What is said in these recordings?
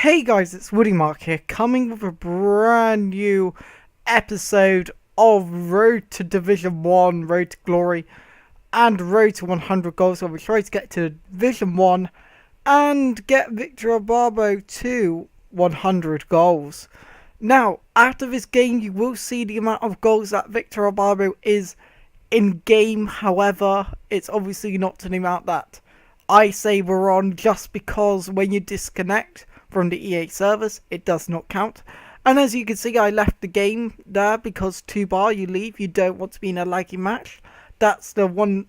Hey guys, it's Woody Mark here, coming with a brand new episode of Road to Division 1, Road to Glory, and Road to 100 goals. So we try to get to Division 1 and get Victor Ibarbo to 100 goals. Now, after this game, you will see the amount of goals that Victor Ibarbo is in-game. However, it's obviously not to the amount that I say we're on, just because when you disconnect from the EA servers, it does not count. And as you can see, I left the game there because 2-bar, you leave. You don't want to be in a laggy match. That's the one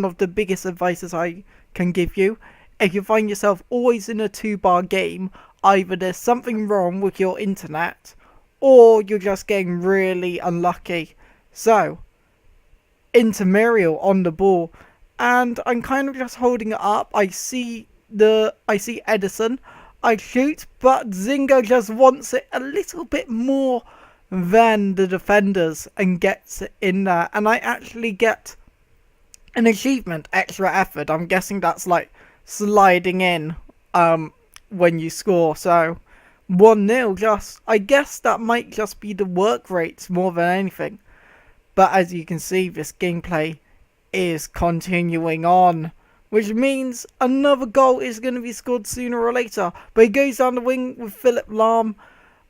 of the biggest advices I can give you. If you find yourself always in a 2-bar game, either there's something wrong with your internet, or you're just getting really unlucky. So, into Muriel on the ball, and I'm kind of just holding it up. I see Edison. I shoot, but Zinga just wants it a little bit more than the defenders and gets it in there. And I actually get an achievement, extra effort. I'm guessing that's like sliding in when you score. So 1-0, I guess that might just be the work rates more than anything. But as you can see, this gameplay is continuing on, which means another goal is going to be scored sooner or later. But he goes down the wing with Philip Lahm.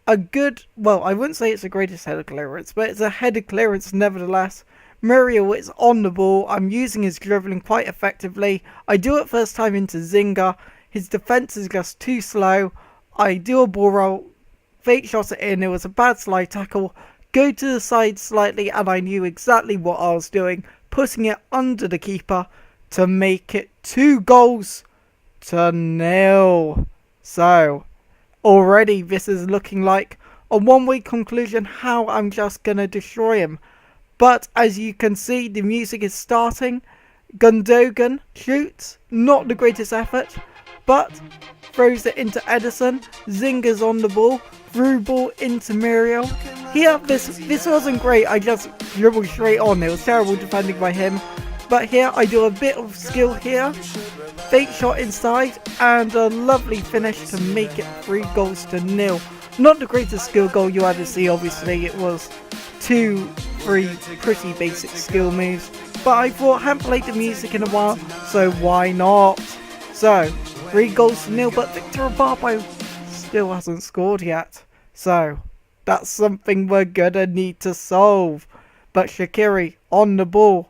A good, well, I wouldn't say it's the greatest header clearance, but it's a header clearance nevertheless. Muriel is on the ball. I'm using his dribbling quite effectively. I do it first time into Zinga. His defense is just too slow. I do a ball roll, fake shot it in. It was a bad slide tackle. Go to the side slightly, and I knew exactly what I was doing, putting it under the keeper to make it 2-0. So, already this is looking like a one-way conclusion how I'm just going to destroy him. But as you can see, the music is starting. Gundogan shoots, not the greatest effort, but throws it into Edison. Zinga's on the ball, through ball into Muriel. Here, this wasn't great. I just dribbled straight on. It was terrible defending by him. But here, I do a bit of skill here. Fake shot inside, and a lovely finish to make it 3-0. Not the greatest skill goal you ever see, obviously. It was 3 pretty basic skill moves. But I thought I hadn't played the music in a while, so why not? So, 3-0, but Victor Ibarbo still hasn't scored yet. So, that's something we're gonna need to solve. But Shaqiri on the ball,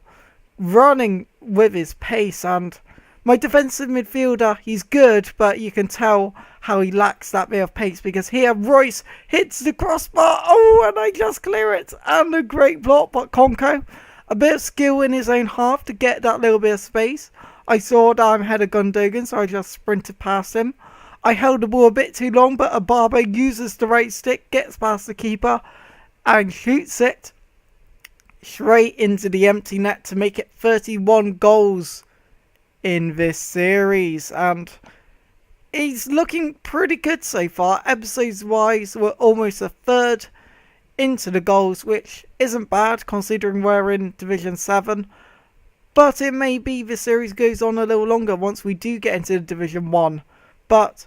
running with his pace, and my defensive midfielder, he's good, but you can tell how he lacks that bit of pace, because here Royce hits the crossbar, and I just clear it, and a great block. But Conco, a bit of skill in his own half to get that little bit of space. I saw that I'm ahead of Gundogan, so I just sprinted past him. I held the ball a bit too long, but Ibarbo uses the right stick, gets past the keeper, and shoots it straight into the empty net to make it 31 goals in this series. And he's looking pretty good so far. Episodes wise, we're almost a third into the goals, which isn't bad considering we're in Division 7. But it may be the series goes on a little longer once we do get into Division 1. But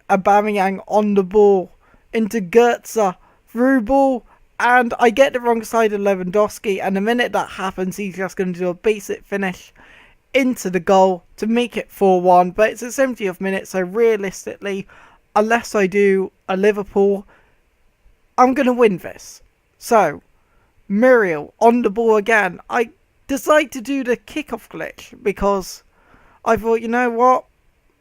Aubameyang on the ball into Goetze, through ball, and I get the wrong side of Lewandowski, and the minute that happens, he's just going to do a basic finish into the goal to make it 4-1. But it's a 70th minute, so realistically, unless I do a Liverpool, I'm going to win this. So, Muriel on the ball again. I decide to do the kickoff glitch because I thought, you know what,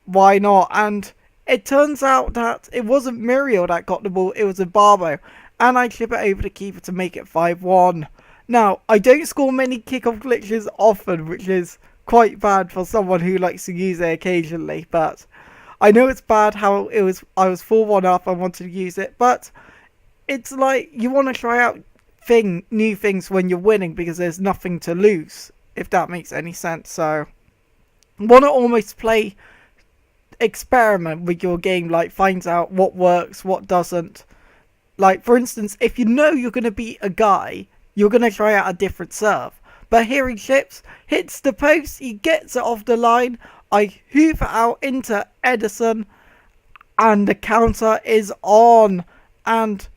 why not? And it turns out that it wasn't Muriel that got the ball, it was Ibarbo. And I chip it over the keeper to make it 5-1. Now, I don't score many kickoff glitches often, which is quite bad for someone who likes to use it occasionally. But I know it's bad how I was 4-1 up, I wanted to use it. But it's like you want to try out new things when you're winning because there's nothing to lose, if that makes any sense. So, want to almost experiment with your game, like finds out what works, what doesn't. Like, for instance, if you know you're going to beat a guy, you're going to try out a different serve. But here he chips, hits the post, he gets it off the line. I hoof it out into Edison, And the counter is on. And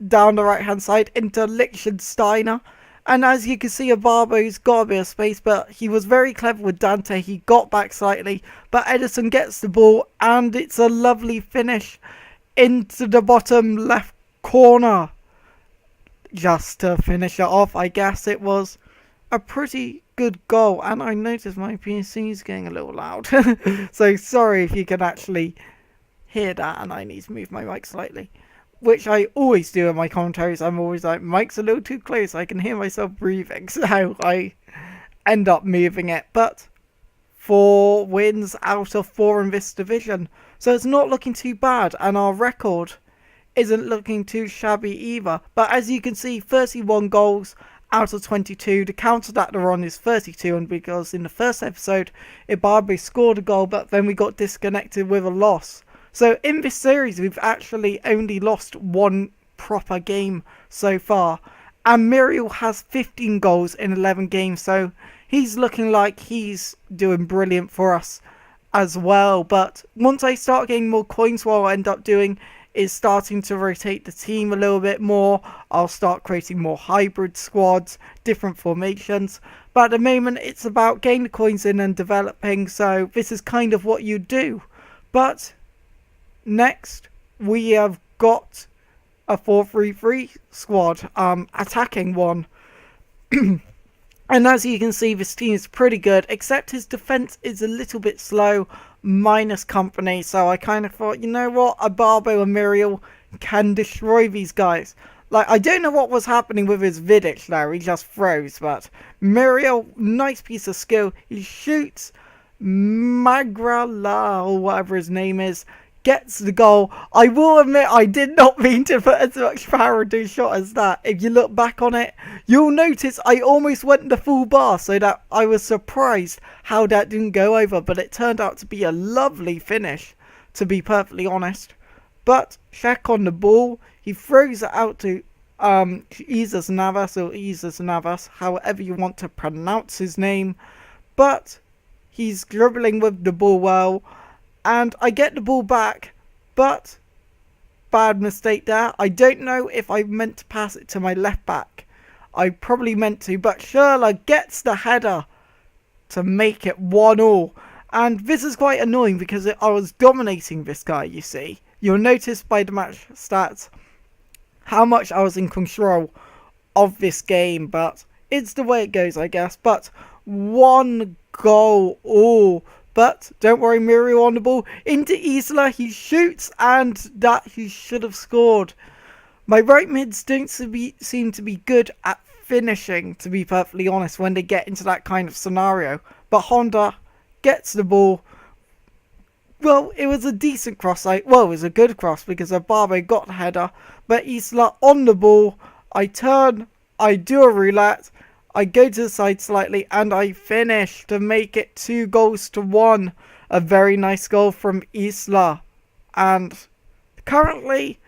down the right hand side into Liechtensteiner. And as you can see, Ibarbo's got a bit of space, but he was very clever with Dante. He got back slightly, but Edison gets the ball, and it's a lovely finish into the bottom left corner. Just to finish it off, I guess it was a pretty good goal. And I noticed my PC is getting a little loud. So sorry if you can actually hear that, and I need to move my mic slightly. Which I always do in my commentaries. I'm always like, mic's a little too close. I can hear myself breathing. So I end up moving it. But 4 wins out of 4 in this division. So it's not looking too bad. And our record isn't looking too shabby either. But as you can see, 31 goals out of 22. The counter that they're on is 32. And because in the first episode, Ibarbo scored a goal, but then we got disconnected with a loss. So in this series, we've actually only lost 1 proper game so far. And Muriel has 15 goals in 11 games. So he's looking like he's doing brilliant for us as well. But once I start getting more coins, what I'll end up doing is starting to rotate the team a little bit more. I'll start creating more hybrid squads, different formations. But at the moment, it's about getting the coins in and developing. So this is kind of what you do. But next, we have got a 4-3-3 squad, attacking one. And as you can see, this team is pretty good, except his defense is a little bit slow, minus company. So I kind of thought, you know what, Ibarbo and Muriel can destroy these guys. Like, I don't know what was happening with his Vidic there, he just froze. But Muriel, nice piece of skill. He shoots Magrala, or whatever his name is, gets the goal. I will admit, I did not mean to put as much power into a shot as that. If you look back on it, you'll notice I almost went the full bar, so that I was surprised how that didn't go over. But it turned out to be a lovely finish, to be perfectly honest. But Shaq on the ball, he throws it out to Jesus Navas, or Jesus Navas, however you want to pronounce his name. But he's dribbling with the ball well. And I get the ball back, but bad mistake there. I don't know if I meant to pass it to my left back. I probably meant to, but Schürrle gets the header to make it 1-1. And this is quite annoying because I was dominating this guy, you see. You'll notice by the match stats how much I was in control of this game, but it's the way it goes, I guess. But 1 goal all. But don't worry, Muriel on the ball into Isla. He shoots, and that he should have scored. My right mids don't seem to be good at finishing, to be perfectly honest, when they get into that kind of scenario. But Honda gets the ball. Well, it was a decent cross. Well, it was a good cross because Ibarbo got the header. But Isla on the ball. I turn. I do a roulette. I go to the side slightly and I finish to make it 2-1. A very nice goal from Isla. And currently,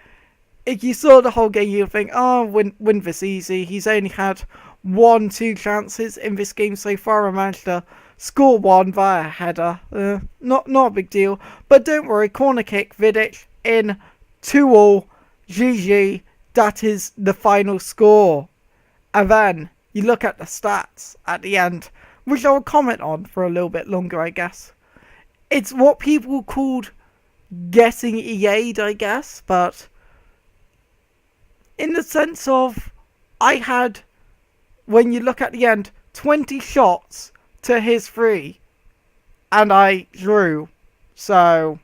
if you saw the whole game, you'll think, oh, win this easy. He's only had 1-2 chances in this game so far and managed to score 1 via a header. Not a big deal. But don't worry, corner kick, Vidic in 2-2. GG. That is the final score. And then you look at the stats at the end, which I will comment on for a little bit longer, I guess. It's what people called getting EA'd, I guess, but in the sense of I had, when you look at the end, 20 shots to his 3, and I drew. So,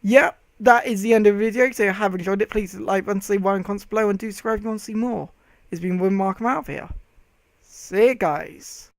yep, that is the end of the video. So if you have enjoyed it, please like and say why and comments below, and do subscribe if you want to see more. It's been Win Markham out of here. See you guys.